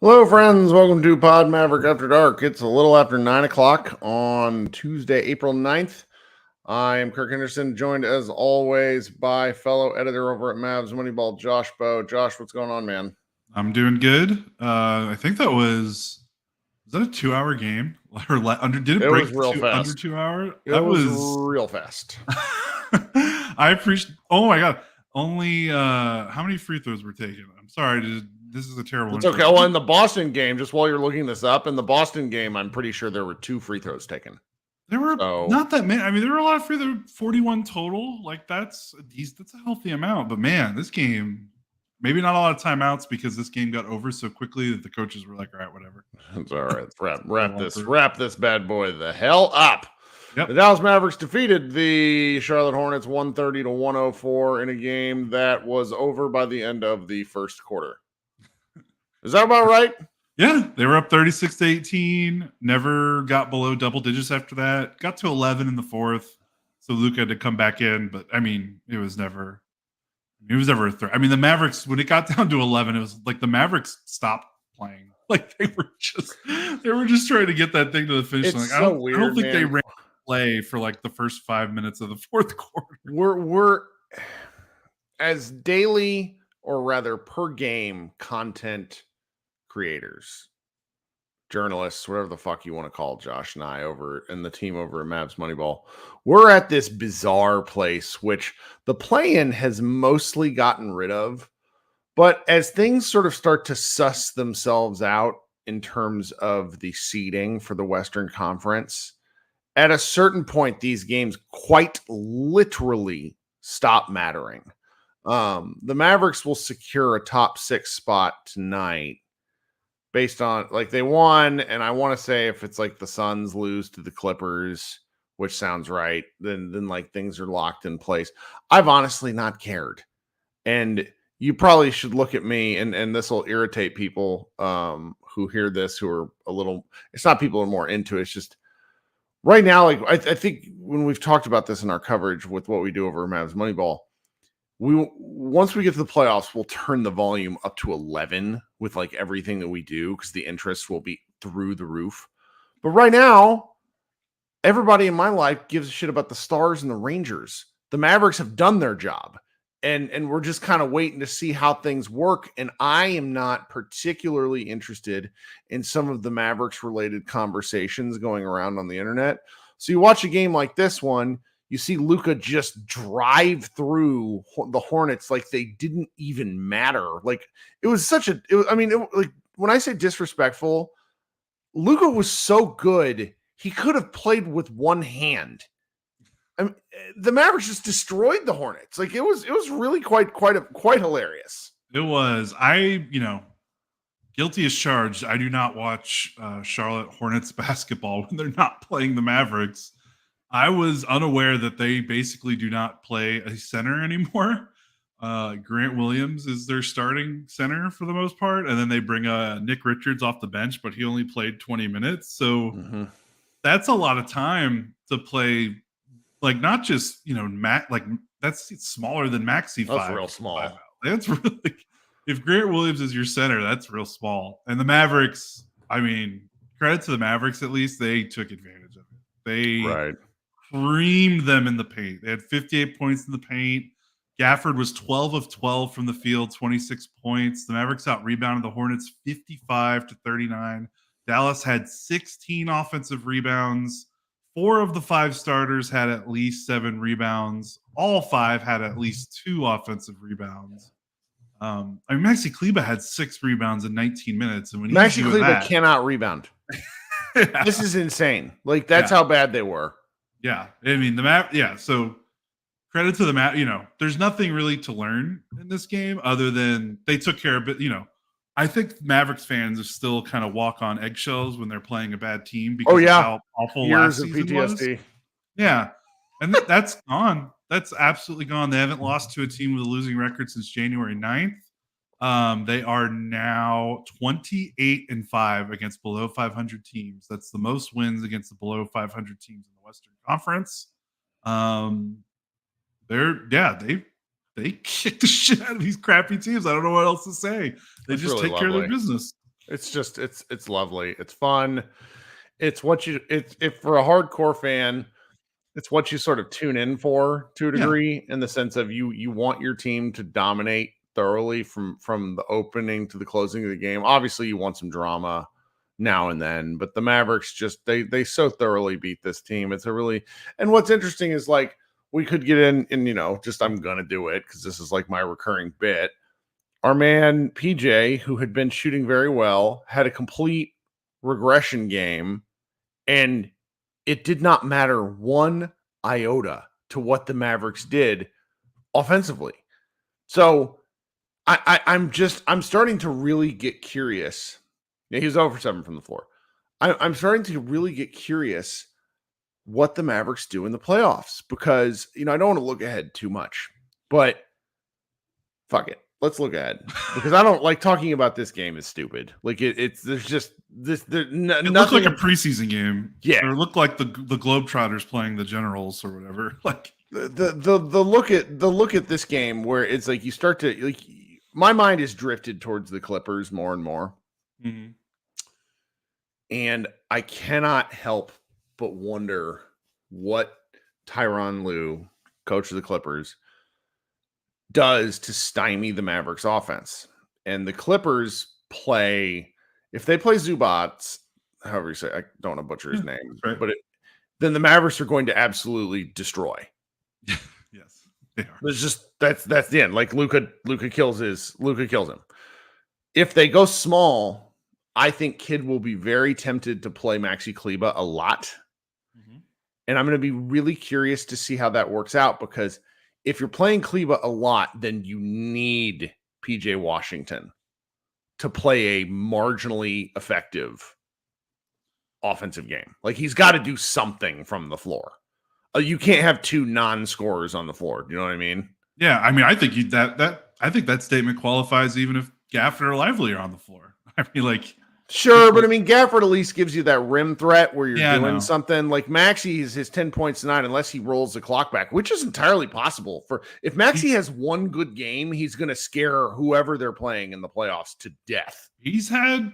Hello, friends. Welcome to Pod Maverick After Dark. It's a little after 9 o'clock on Tuesday, April 9th. I am Kirk Henderson, joined as always by fellow editor over at Mavs Moneyball, Josh Bowe. Josh, what's going on, man? I'm doing good. I think that was that a 2-hour game? Or did it break was real fast. Under 2 hours? That was real fast. I appreciate. Oh my god! Only how many free throws were taken? I'm sorry. This is a terrible. It's okay. Well, in the Boston game, just while you're looking this up, in the Boston game, I'm pretty sure there were 2 free throws taken. There were not that many. I mean, there were a lot of free throws. 41 total. Like that's a healthy amount. But man, this game. Maybe not a lot of timeouts because this game got over so quickly that the coaches were like, all right, whatever. It's all right. Let's wrap this bad boy the hell up. Yep. The Dallas Mavericks defeated the Charlotte Hornets 130-104 in a game that was over by the end of the first quarter. Is that about right? Yeah, they were up 36-18. Never got below double digits after that. Got to 11 in the fourth. So Luka had to come back in. But, I mean, it was never a threat. I mean, the Mavericks, when it got down to 11, it was like the Mavericks stopped playing. Like they were just trying to get that thing to the finish line. Like, so weird, I don't think they ran play for like the first 5 minutes of the fourth quarter. We're as daily or rather per game content creators, journalists, whatever the fuck you want to call Josh and I over and the team over at Mavs Moneyball. We're at this bizarre place, which the play-in has mostly gotten rid of. But as things sort of start to suss themselves out in terms of the seeding for the Western Conference, at a certain point, these games quite literally stop mattering. The Mavericks will secure a top 6 spot tonight based on, like, they won, and I want to say if it's like the Suns lose to the Clippers, which sounds right, then like things are locked in place. I've honestly not cared. And you probably should look at me, and this will irritate people who hear this, who are a little, it's not people who are more into it, it's just right now, like I think when we've talked about this in our coverage with what we do over Mavs Moneyball, once we get to the playoffs, we'll turn the volume up to 11 with like everything that we do because the interest will be through the roof. But right now, everybody in my life gives a shit about the Stars and the Rangers. The Mavericks have done their job, and we're just kind of waiting to see how things work. And I am not particularly interested in some of the Mavericks-related conversations going around on the internet. So you watch a game like this one, you see Luka just drive through the Hornets like they didn't even matter. Like it was like when I say disrespectful, Luka was so good he could have played with one hand. I mean, the Mavericks just destroyed the Hornets. Like it was really quite hilarious. It was. Guilty as charged. I do not watch Charlotte Hornets basketball when they're not playing the Mavericks. I was unaware that they basically do not play a center anymore. Grant Williams is their starting center for the most part, and then they bring Nick Richards off the bench, but he only played 20 minutes. So that's a lot of time to play. Like not just that's smaller than Maxey 5. That's real small. That's really, if Grant Williams is your center, that's real small. And the Mavericks, I mean, credit to the Mavericks, at least they took advantage of it. They creamed them in the paint. They had 58 points in the paint. Gafford was 12 of 12 from the field, 26 points. The Mavericks out-rebounded the Hornets 55-39. Dallas had 16 offensive rebounds. 4 of the 5 starters had at least 7 rebounds. All 5 had at least 2 offensive rebounds. Maxi Kleber had 6 rebounds in 19 minutes. And when Maxi Kleber cannot rebound. This is insane. Like, that's how bad they were. Yeah. I mean, so credit to the map. There's nothing really to learn in this game other than they took care of it. I think Mavericks fans still kind of walk on eggshells when they're playing a bad team because of how awful years last of season PTSD. was. Yeah. And that's gone. That's absolutely gone. They haven't lost to a team with a losing record since January 9th. They are now 28-5 against below 500 teams. That's the most wins against the below 500 teams in the Western Conference. They kick the shit out of these crappy teams. I don't know what else to say. They just really take care of their business. It's lovely. It's fun. It's what if for a hardcore fan, it's what you sort of tune in for to a degree, in the sense of you want your team to dominate thoroughly from the opening to the closing of the game. Obviously, you want some drama now and then, but the Mavericks just they so thoroughly beat this team. And what's interesting is, like, we could get in and just I'm gonna do it because this is like my recurring bit. Our man PJ, who had been shooting very well, had a complete regression game, and it did not matter one iota to what the Mavericks did offensively. So I'm starting to really get curious. Yeah, he was 0 for 7 from the floor. I'm starting to really get curious what the Mavericks do in the playoffs, because I don't want to look ahead too much, but fuck it. Let's look ahead, because I don't like talking about this game is stupid. Like there's just this. It looked like a preseason game. Yeah, or it looked like the Globetrotters playing the Generals or whatever. Like the look at this game, where it's like you start to like. My mind is drifted towards the Clippers more and more, and I cannot help but wonder what Tyronn Lue, coach of the Clippers, does to stymie the Mavericks offense. And the Clippers if they play Zubats, however you say, I don't want to butcher his name, right. but then the Mavericks are going to absolutely destroy. Yes, they are. It's just that's the end. Like Luka kills him. If they go small, I think Kid will be very tempted to play Maxi Kleber a lot. And I'm going to be really curious to see how that works out, because if you're playing Kleber a lot, then you need PJ Washington to play a marginally effective offensive game. Like, he's got to do something from the floor. You can't have two non-scorers on the floor. You know what I mean? Yeah, I mean, I think I think that statement qualifies even if Gafford or Lively are on the floor. I mean, like, sure, but I mean, Gafford at least gives you that rim threat where you're doing something. Like Maxey is his 10 points tonight, unless he rolls the clock back, which is entirely possible. If Maxey has one good game, he's going to scare whoever they're playing in the playoffs to death. He's had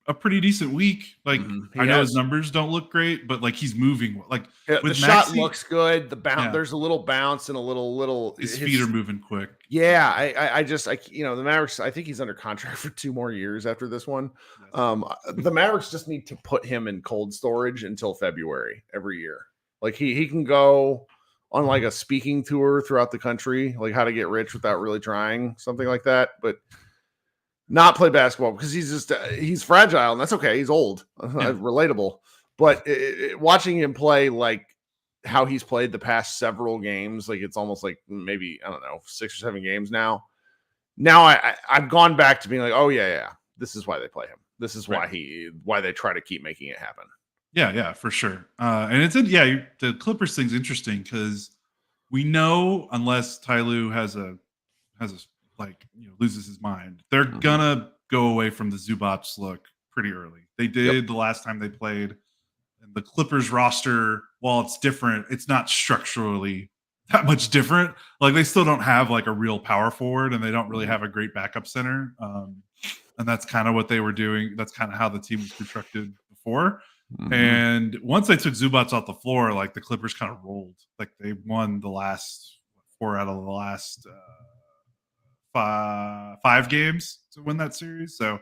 a pretty decent week. Like, I know his numbers don't look great, but like, he's moving. Like, with the shot looks good. The bounce, there's a little bounce and a little. His feet are moving quick. Yeah, the Mavericks. I think he's under contract for 2 more years after this one. The Mavericks just need to put him in cold storage until February every year. Like, he can go on like a speaking tour throughout the country, like how to get rich without really trying, something like that, but not play basketball, because he's fragile, and that's okay. He's old, relatable. But watching him play like how he's played the past several games, like it's almost like maybe, I don't know, 6 or 7 games now. Now I've gone back to being like, oh yeah, this is why they play him. This is why they try to keep making it happen. Yeah, for sure. And the Clippers thing's interesting, because we know, unless Ty Lue loses his mind, they're gonna go away from the Zubats look pretty early. They did the last time they played. And the Clippers roster, while it's different, it's not structurally that much different. Like, they still don't have like a real power forward, and they don't really have a great backup center. And that's kind of what they were doing. That's kind of how the team was constructed before. And once they took Zubats off the floor, like, the Clippers kind of rolled. Like, they won the last 4 out of the last 5 games to win that series. So,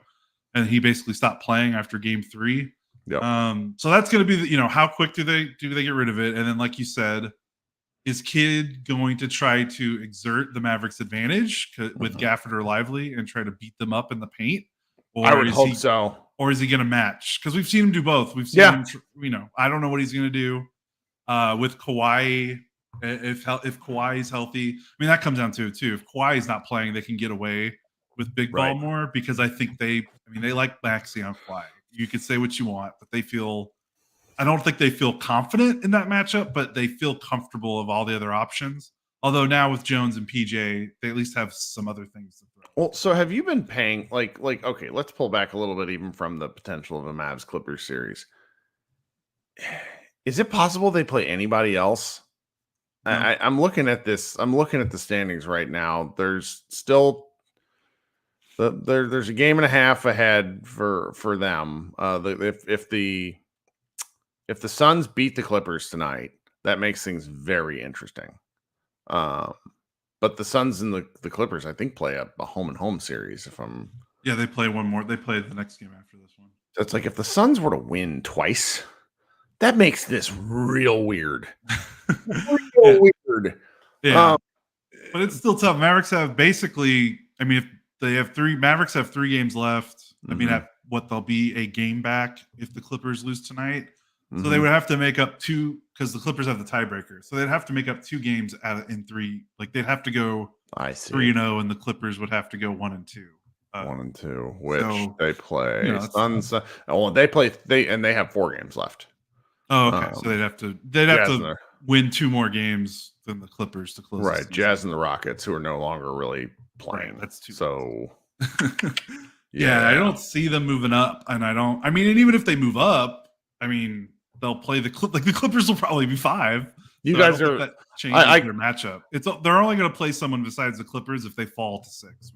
and he basically stopped playing after game 3. Yep. So that's going to be how quick do they get rid of it? And then, like you said, is Kid going to try to exert the Mavericks' advantage with Gafford or Lively and try to beat them up in the paint? Or I would hope so. or is he going to match? Because we've seen him do both. We've seen him. I don't know what he's going to do with Kawhi. If Kawhi is healthy, I mean that comes down to it too. If Kawhi is not playing, they can get away with big ball more because I think they like Maxey on Kawhi. You could say what you want, but I don't think they feel confident in that matchup, but they feel comfortable of all the other options. Although now with Jones and PJ, they at least have some other things to throw. Well, so have you been paying okay, let's pull back a little bit even from the potential of a Mavs Clippers series. Is it possible they play anybody else? No. I'm looking at this. I'm looking at the standings right now. There's still there's a game and a half ahead for them. If the Suns beat the Clippers tonight, that makes things very interesting. But the Suns and the Clippers, I think, play a home and home series. They play one more. They play the next game after this one. So it's like if the Suns were to win twice, that makes this real weird. Weird. Yeah, but it's still tough. Mavericks have basically. I mean, if they have Mavericks have 3 games left. I mean, at what they'll be a game back if the Clippers lose tonight. So they would have to make up 2 because the Clippers have the tiebreaker. So they'd have to make up 2 games in 3. Like they'd have to go 3-0, and the Clippers would have to go 1-2. 1-2, which they play. Suns. They have 4 games left. Oh, okay. So they'd have to win 2 more games than the Clippers to close. Right, Jazz and the Rockets, who are no longer really playing. Right, that's too. So. I don't see them moving up, and and even if they move up, I mean, they'll play the Clippers will probably be 5. You guys are that changes their matchup. They're only going to play someone besides the Clippers if they fall to 6.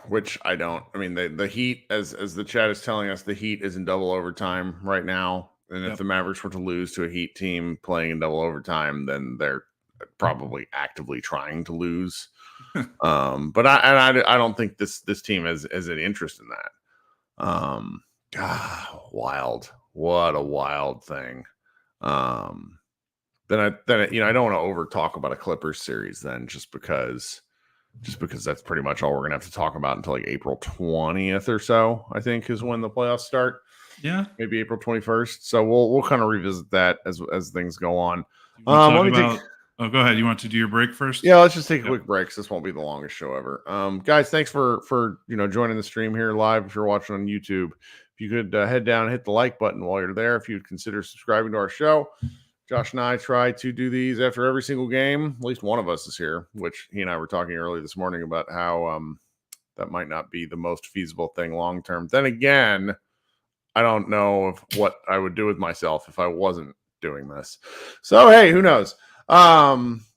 Which I don't. I mean, the Heat, as the chat is telling us, the Heat is in double overtime right now, and if the Mavericks were to lose to a Heat team playing in double overtime, then they're probably actively trying to lose. But I don't think this team has any interest in that. Wild. What a wild thing. Then I don't want to over talk about a Clippers series then just because that's pretty much all we're gonna have to talk about until like April 20th or so, I think, is when the playoffs start. Yeah, maybe April 21st. So we'll kind of revisit that as things go on. Go ahead. You want to do your break first? Yeah, let's just take a quick break. This won't be the longest show ever. Guys, thanks for joining the stream here live. If you're watching on YouTube, if you could head down and hit the like button while you're there. If you'd consider subscribing to our show. Josh and I try to do these after every single game. At least one of us is here, which he and I were talking earlier this morning about how that might not be the most feasible thing long term. Then again, I don't know what I would do with myself if I wasn't doing this. So, hey, who knows?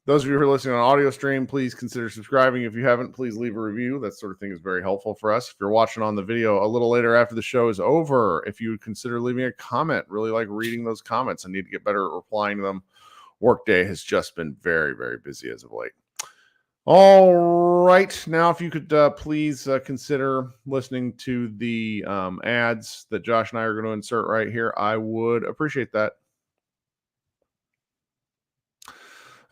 Those of you who are listening on audio stream, please consider subscribing. If you haven't, please leave a review. That sort of thing is very helpful for us. If you're watching on the video a little later after the show is over, if you would consider leaving a comment, really like reading those comments. I need to get better at replying to them. Workday has just been very, very busy as of late. All right. Now, if you could please consider listening to the ads that Josh and I are going to insert right here, I would appreciate that.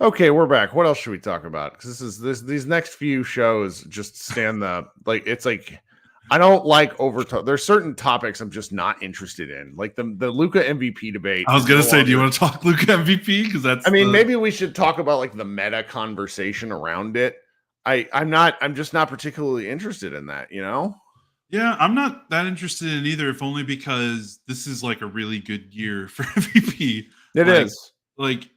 Okay, we're back. What else should we talk about? Because these next few shows just stand it's like I don't like there's certain topics I'm just not interested in, like the Luka MVP debate. I was gonna say, do you want to talk Luka MVP? Because that's maybe we should talk about like the meta conversation around it. I'm just not particularly interested in that, Yeah, I'm not that interested in either, if only because this is like a really good year for MVP. It is. Like,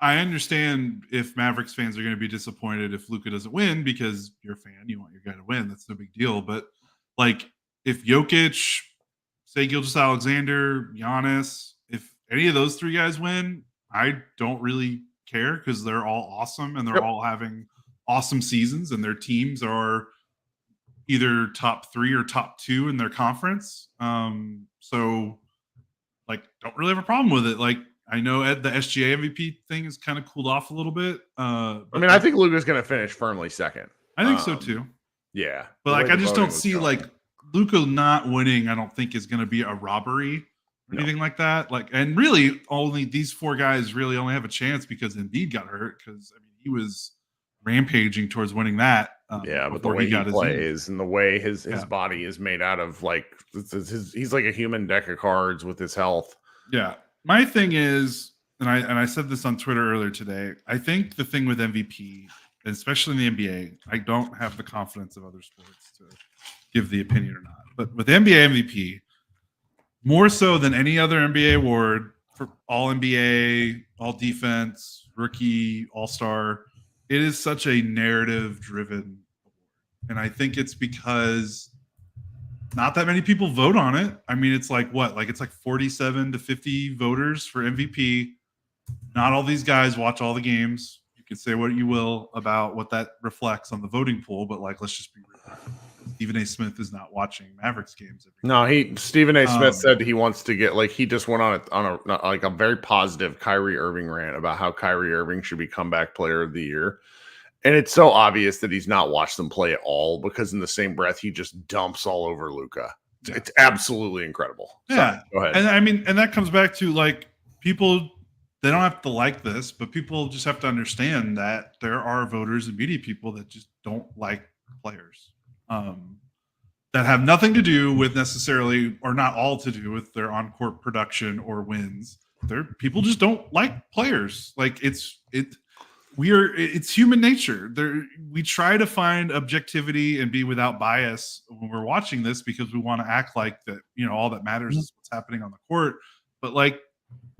I understand if Mavericks fans are going to be disappointed if Luka doesn't win because you're a fan, you want your guy to win. That's no big deal. But like, if Jokic, say Gilgeous-Alexander, Giannis, if any of those 3 guys win, I don't really care because they're all awesome and they're all having awesome seasons and their teams are either top 3 or top 2 in their conference. So like, don't really have a problem with it. Like, I know the SGA MVP thing has kind of cooled off a little bit. I think Luka's going to finish firmly second. I think so too. Yeah. But like, I just don't see like Luka not winning, I don't think is going to be a robbery or anything like that. Like, and really only these 4 guys really only have a chance because Embiid got hurt. Cause I mean, he was rampaging towards winning that. But the way he plays and the way his body is made out of, like, he's like a human deck of cards with his health. Yeah. My thing is, and I said this on Twitter earlier today, I think the thing with MVP, especially in the NBA, I don't have the confidence of other sports to give the opinion or not. But with the NBA MVP, more so than any other NBA award for all NBA, all defense, rookie, all-star, it is such a narrative-driven award. And I think it's because not that many people vote on it. I mean, it's like what? Like it's like 47 to 50 voters for MVP. Not all these guys watch all the games. You can say what you will about what that reflects on the voting pool, but like, let's just be real. Stephen A. Smith is not watching Mavericks games. Stephen A. Smith said he wants to get, like, he just went on a very positive Kyrie Irving rant about how Kyrie Irving should be comeback player of the year. And it's so obvious that he's not watched them play at all, because in the same breath, he just dumps all over Luka. Yeah. It's absolutely incredible. Yeah. Sorry, go ahead. And I mean, and that comes back to, like, people, they don't have to like this, but people just have to understand that there are voters and media people that just don't like players. That have nothing to do with necessarily, or not all to do with, their on-court production or wins. People just don't like players. Like it's human nature. We try to find objectivity and be without bias when we're watching this, because we want to act like that, you know, all that matters is what's happening on the court. But like,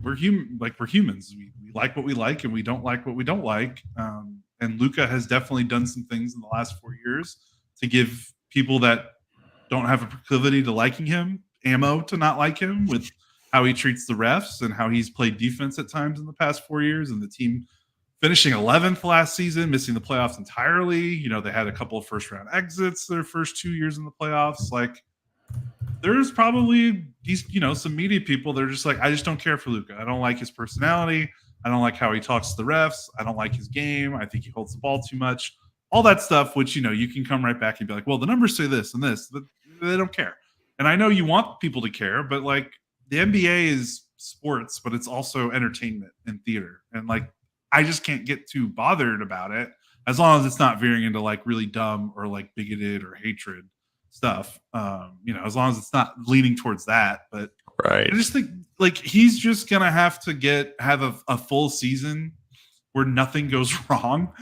we're human. Like, we're humans. We like what we like, and we don't like what we don't like. And Luka has definitely done some things in the last 4 years to give people that don't have a proclivity to liking him ammo to not like him, with how he treats the refs and how he's played defense at times in the past 4 years, and the team finishing 11th last season, missing the playoffs entirely. You know, they had a couple of first round exits their first 2 years in the playoffs. Like, there's probably these, you know, some media people that are just like, I just don't care for Luka. I don't like his personality. I don't like how he talks to the refs. I don't like his game. I think he holds the ball too much. All that stuff, which, you know, you can come right back and be like, well, the numbers say this and this, but they don't care. And I know you want people to care, but like, the NBA is sports, but it's also entertainment and theater. And like, I just can't get too bothered about it, as long as it's not veering into like really dumb or like bigoted or hatred stuff. You know, as long as it's not leaning towards that. But right, I just think like he's just gonna have to have a full season where nothing goes wrong.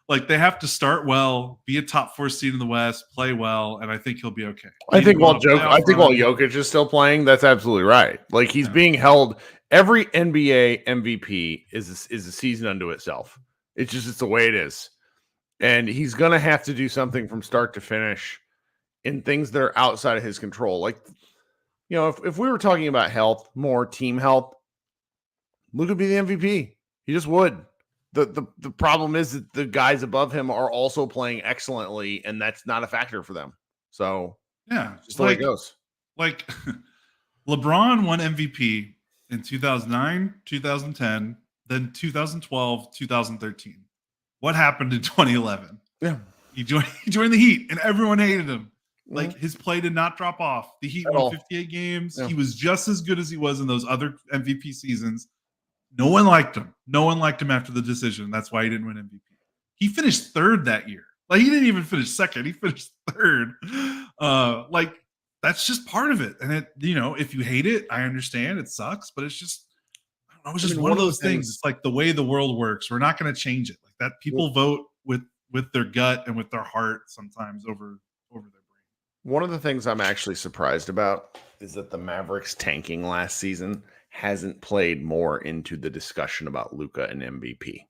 Like, they have to start well, be a top 4 seed in the West, play well, and I think he'll be okay. I think while Jokic is still playing, that's absolutely right. Like, he's being held. Every NBA MVP is a season unto itself. It's the way it is, and he's gonna have to do something from start to finish in things that are outside of his control. Like, you know, if we were talking about health, more team health, Luka would be the MVP. He just would. The problem is that the guys above him are also playing excellently, and that's not a factor for them. So yeah, just the way it goes. Like, LeBron won MVP in 2009, 2010, then 2012, 2013. What happened in 2011? Yeah, he joined the Heat, and everyone hated him. Like, his play did not drop off. The Heat won 58 games. Yeah. He was just as good as he was in those other MVP seasons. No one liked him. No one liked him after the decision. That's why he didn't win MVP. He finished third that year. Like, he didn't even finish second. He finished third. Like, that's just part of it. And it, you know, if you hate it, I understand. It sucks, but it's just, I don't know, it's just one of those things. It's like the way the world works. We're not going to change it. Like that, people vote with their gut and with their heart sometimes over their brain. One of the things I'm actually surprised about is that the Mavericks tanking last season hasn't played more into the discussion about Luka and MVP.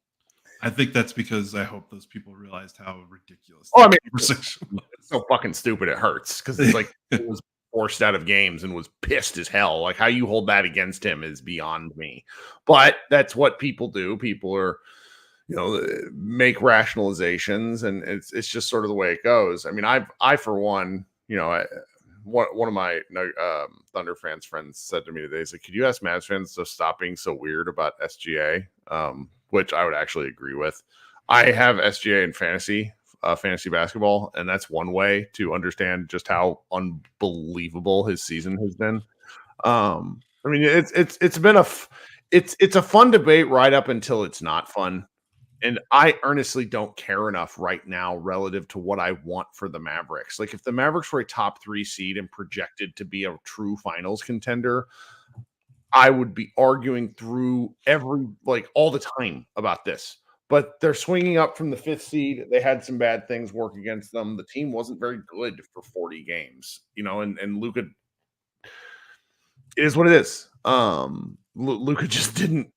I think that's because I hope those people realized how ridiculous. Oh, I mean, it's so fucking stupid. It hurts because it's like it was forced out of games and was pissed as hell. Like, how you hold that against him is beyond me. But that's what people do. People are, you know, make rationalizations, and it's just sort of the way it goes. I mean, I for one, you know, one of my Thunder fans friends said to me today, he's like, could you ask Mavs fans to stop being so weird about SGA? Which I would actually agree with. I have SGA in fantasy basketball, and that's one way to understand just how unbelievable his season has been. I mean, it's been a fun debate right up until it's not fun. And I earnestly don't care enough right now relative to what I want for the Mavericks. Like if the Mavericks were a top 3 seed and projected to be a true finals contender, I would be arguing through all the time about this. But they're swinging up from the 5th seed. They had some bad things work against them. The team wasn't very good for 40 games, and Luka is what it is. Luka just didn't.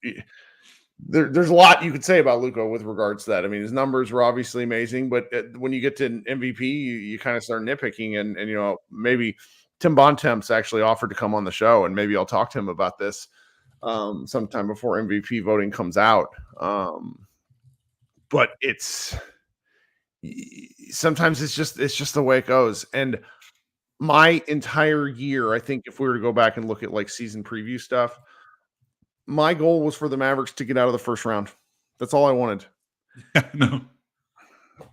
There's a lot you could say about Luka with regards to that. I mean, his numbers were obviously amazing, but when you get to MVP, you kind of start nitpicking, and maybe Tim Bontemps actually offered to come on the show, and maybe I'll talk to him about this sometime before MVP voting comes out. But sometimes it's just the way it goes. And my entire year, I think if we were to go back and look at like season preview stuff, my goal was for the Mavericks to get out of the first round. That's all I wanted. No.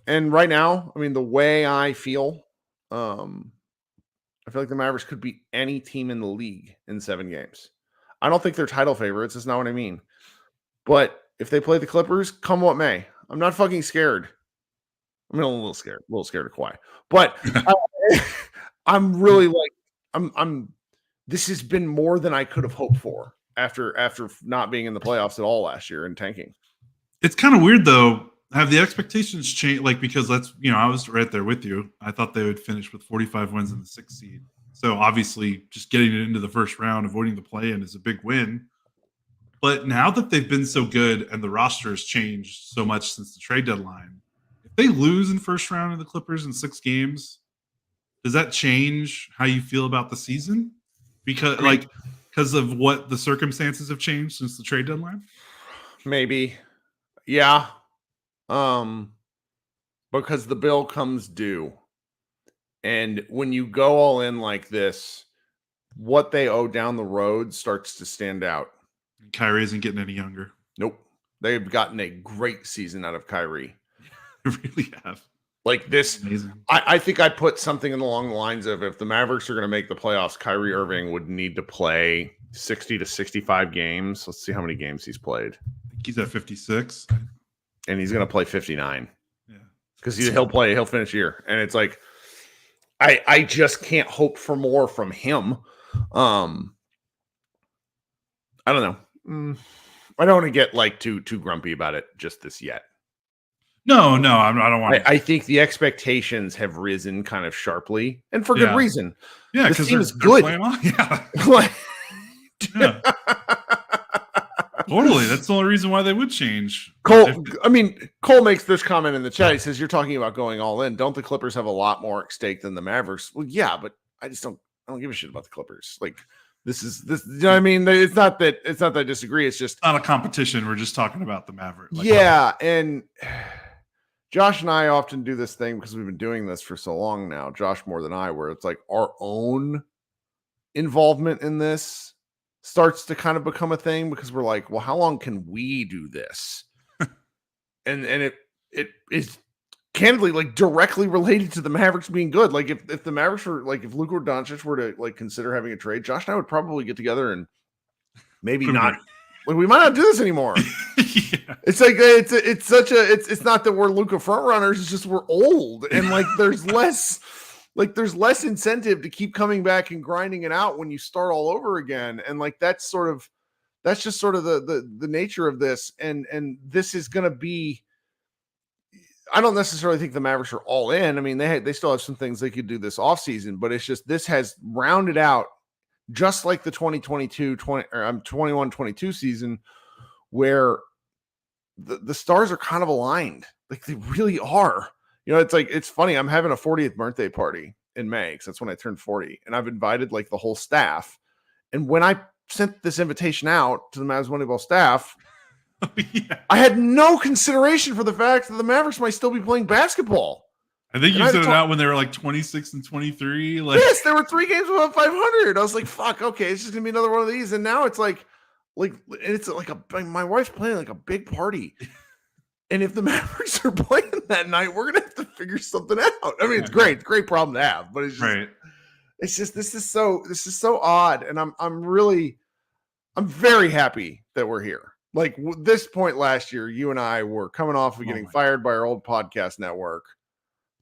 And right now, I mean, the way I feel like the Mavericks could beat any team in the league in 7 games. I don't think they're title favorites. That's not what I mean. But if they play the Clippers, come what may, I'm not fucking scared. I mean, a little scared of Kawhi. But I'm really this has been more than I could have hoped for after not being in the playoffs at all last year and tanking. It's kind of weird though. Have the expectations changed? Like, because I was right there with you. I thought they would finish with 45 wins in the 6th seed. So obviously just getting it into the first round, avoiding the play-in is a big win. But now that they've been so good and the roster has changed so much since the trade deadline, if they lose in first round of the Clippers in 6 games, does that change how you feel about the season? Because of what the circumstances have changed since the trade deadline? Maybe. Yeah. Because the bill comes due. And when you go all in like this, what they owe down the road starts to stand out. Kyrie isn't getting any younger. Nope. They've gotten a great season out of Kyrie. They really have. Like this, I think I put something along the lines of if the Mavericks are going to make the playoffs, Kyrie Irving would need to play 60 to 65 games. Let's see how many games he's played. I think he's at 56. And he's going to play 59. Yeah. Because he'll finish here. And it's like, I just can't hope for more from him. I don't know. I don't want to get like too grumpy about it just this yet. No, I don't want to. I think the expectations have risen kind of sharply, and for good reason. Yeah, because the team is good. Yeah. Totally. That's the only reason why they would change. Cole makes this comment in the chat. He says, you're talking about going all in. Don't the Clippers have a lot more at stake than the Mavericks? Well, yeah, but I don't give a shit about the Clippers. Like, this, you know what I mean? It's not that I disagree. It's just not a competition. We're just talking about the Mavericks. And Josh and I often do this thing because we've been doing this for so long now, Josh more than I, where it's like our own involvement in this starts to kind of become a thing because we're like, well, how long can we do this? and it is candidly like directly related to the Mavericks being good. Like if the Mavericks were like, if Luka Doncic were to like consider having a trade, Josh and I would probably get together and maybe not. Like we might not do this anymore. Yeah. It's like it's not that we're Luka front runners. It's just we're old and like there's less incentive to keep coming back and grinding it out when you start all over again. And like that's just sort of the nature of this. And this is going to be. I don't necessarily think the Mavericks are all in. I mean, they still have some things they could do this offseason, but it's just this has rounded out. Just like the 21-22 season where the stars are kind of aligned. Like they really are. You know, it's funny. I'm having a 40th birthday party in May because that's when I turned 40. And I've invited like the whole staff. And when I sent this invitation out to the Mavs Moneyball staff, I had no consideration for the fact that the Mavericks might still be playing basketball. I think you sent it out when they were like 26 and 23. Like yes, there were 3 games above 500. I was like, "Fuck, okay, it's just gonna be another one of these." And now it's like it's like my wife's playing like a big party, and if the Mavericks are playing that night, we're gonna have to figure something out. I mean, it's great problem to have, but it's just this is so odd, and I'm very happy that we're here. like this point last year, you and I were coming off of getting fired by our old podcast network,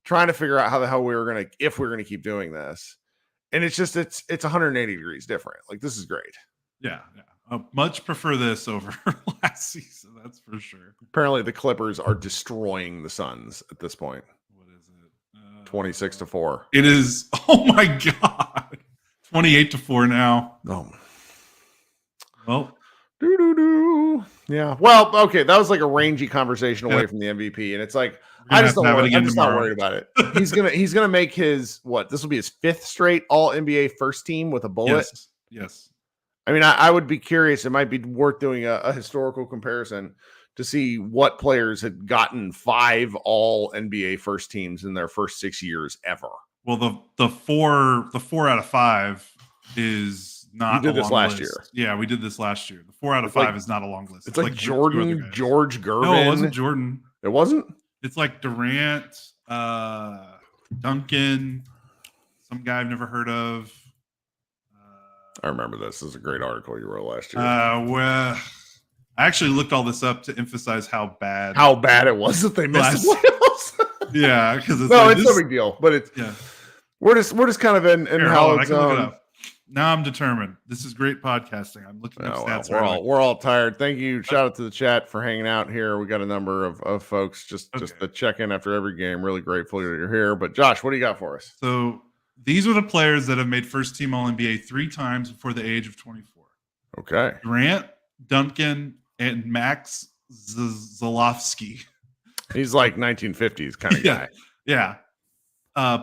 trying to figure out how the hell if we were gonna keep doing this. And it's 180 degrees different. Like, this is great. Yeah. I much prefer this over last season. That's for sure. Apparently, the Clippers are destroying the Suns at this point. What is it? 26-4. It is. Oh my god. 28-4 now. Oh. Well. Yeah. Well, okay. That was like a rangy conversation away from the MVP, and it's like I'm just not worried about it. He's gonna make his this will be his 5th straight All NBA first team with a bullet. Yes. I mean, I would be curious. It might be worth doing a historical comparison to see what players had gotten 5 All NBA first teams in their first 6 years ever. Well, the 4 out of 5 is not. We did this last year. Yeah, we did this last year. The 4 out of 5 is not a long list. It's like Jordan, George Gervin. No, it wasn't Jordan. It wasn't. It's like Durant, Duncan, some guy I've never heard of. I remember this. This is a great article you wrote last year. Well, I actually looked all this up to emphasize how bad it was that they missed the playoffs. Yeah, because it's no big deal. But it's we're just kind of in how it's look it up. Now I'm determined. This is great podcasting. I'm looking at stats. We're all tired. Thank you. Shout out to the chat for hanging out here. We got a number of folks just to check in after every game. Really grateful that you're here. But Josh, what do you got for us? So these are the players that have made first team All NBA 3 times before the age of 24. Okay. Durant, Duncan, and Max Zalowski. He's like 1950s kind of guy. Yeah.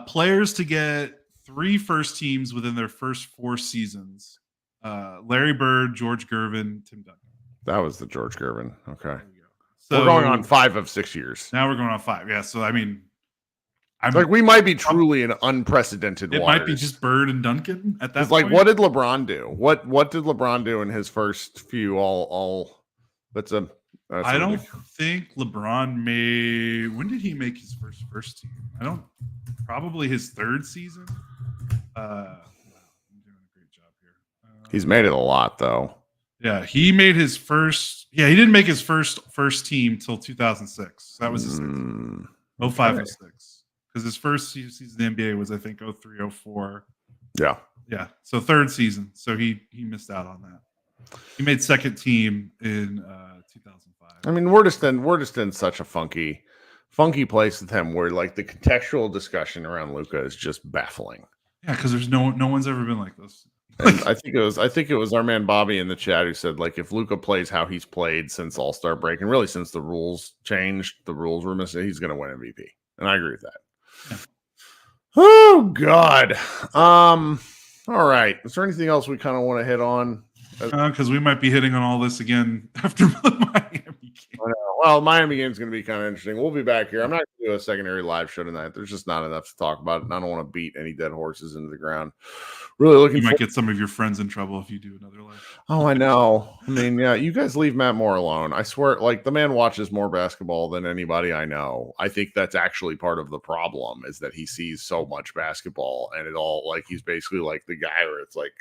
Players to get 3 first teams within their first 4 seasons. Larry Bird, George Gervin, Tim Duncan. That was the George Gervin. Okay. So we're going on 5 of 6 years. Now we're going on 5. Yeah. So, I mean, we might be truly in unprecedented waters. It might be just Bird and Duncan at that point. Like, what did LeBron do? What did LeBron do in his first few I don't think LeBron made. When did he make his first team? Probably his 3rd season. I'm doing a great job here. He's made it a lot, though. Yeah, he made his first. Yeah, he didn't make his first team till 2006. That was his 05 and 06. Because his first season in the NBA was, I think, 03, 04. Yeah. Yeah. So 3rd season. So he missed out on that. He made 2nd team in 2005. I mean, we're just in such a funky place with him where like the contextual discussion around Luka is just baffling. Yeah, because there's no one's ever been like this. I think it was our man Bobby in the chat who said, like, if Luka plays how he's played since All-Star break and really since the rules changed, the rules were missing, he's going to win MVP. And I agree with that. Yeah. Oh God. All right. Is there anything else we kind of want to hit on? Because we might be hitting on all this again after the Miami game. Well, Miami game is going to be kind of interesting. We'll be back here. I'm not going to do a secondary live show tonight. There's just not enough to talk about, and I don't want to beat any dead horses into the ground. Really looking. You might get some of your friends in trouble if you do another live. Oh, I know. I mean, yeah, you guys leave Matt Moore alone. I swear, like, the man watches more basketball than anybody I know. I think that's actually part of the problem is that he sees so much basketball, and it all like he's basically like the guy where it's like,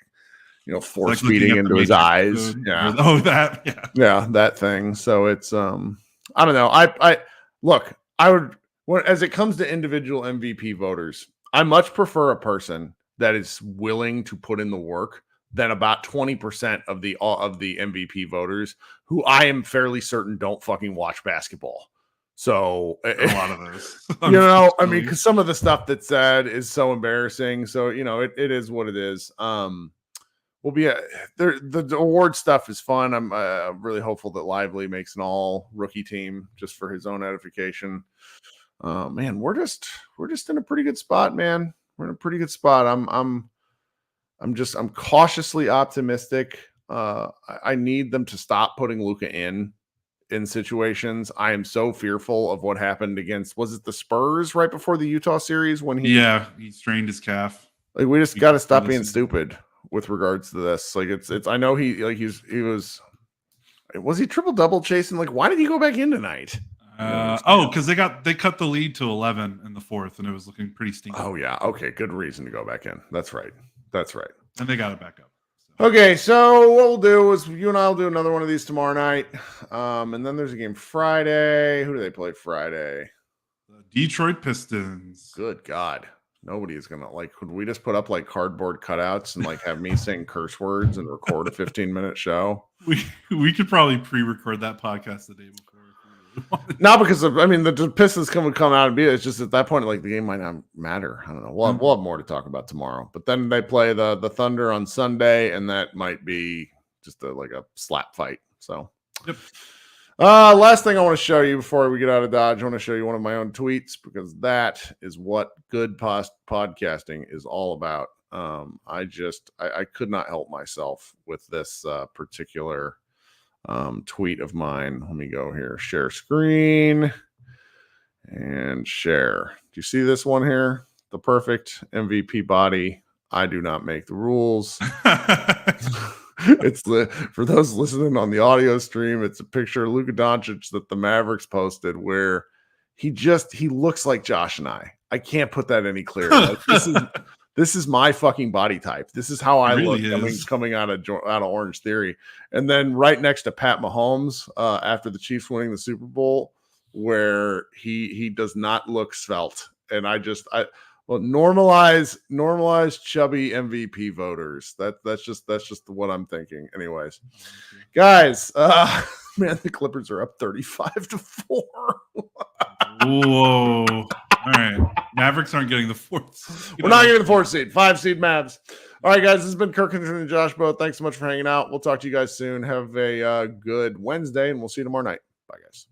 you know, force feeding into his eyes. Yeah. Oh, that. Yeah. Yeah, that thing. So it's I don't know. I look. I would as it comes to individual MVP voters, I much prefer a person that is willing to put in the work than about 20% of the MVP voters who I am fairly certain don't fucking watch basketball. So a lot of those, you know, I mean, because some of the stuff that's said is so embarrassing. So, you know, it is what it is. We'll be the award stuff is fun. I'm really hopeful that Lively makes an all rookie team just for his own edification. Man, we're just in a pretty good spot, man. We're in a pretty good spot. I'm cautiously optimistic. I need them to stop putting Luka in situations. I am so fearful of what happened against, was it the Spurs right before the Utah series when he strained his calf. Like, we just got to stop being stupid with regards to this. Like, it's I know he was he triple double chasing? Like, why did he go back in tonight? Because they cut the lead to 11 in the 4th, and it was looking pretty stinky. Oh yeah, okay, good reason to go back in. That's right. And they got it back up. Okay, so what we'll do is you and I'll do another one of these tomorrow night. And then there's a game Friday. Who do they play Friday? The Detroit Pistons. Good God. Nobody is going to could we just put up like cardboard cutouts and like have me saying curse words and record a 15-minute show? We could probably pre-record that podcast the day before. Not because the Pistons come out and beat it. It's just at that point, like the game might not matter. I don't know. We'll have more to talk about tomorrow. But then they play the Thunder on Sunday, and that might be just a slap fight. So, yep. Last thing I want to show you before we get out of Dodge, I want to show you one of my own tweets because that is what good podcasting is all about. I could not help myself with this particular tweet of mine. Let me go here, share screen and share. Do you see this one here? The perfect MVP body. I do not make the rules. It's for those listening on the audio stream, it's a picture of Luka Doncic that the Mavericks posted where he looks like Josh and I can't put that any clearer. This is my fucking body type. This is how I look coming out of Orange Theory. And then right next to Pat Mahomes after the Chiefs winning the Super Bowl, where he does not look svelte. And normalize chubby MVP voters. That's just what I'm thinking. Anyways, guys, man, the Clippers are up 35-4. Whoa. All right. Mavericks aren't getting the fourth. We're not getting the 4th seed. 5 seed Mavs. All right, guys. This has been Kirk and Josh both. Thanks so much for hanging out. We'll talk to you guys soon. Have a good Wednesday, and we'll see you tomorrow night. Bye, guys.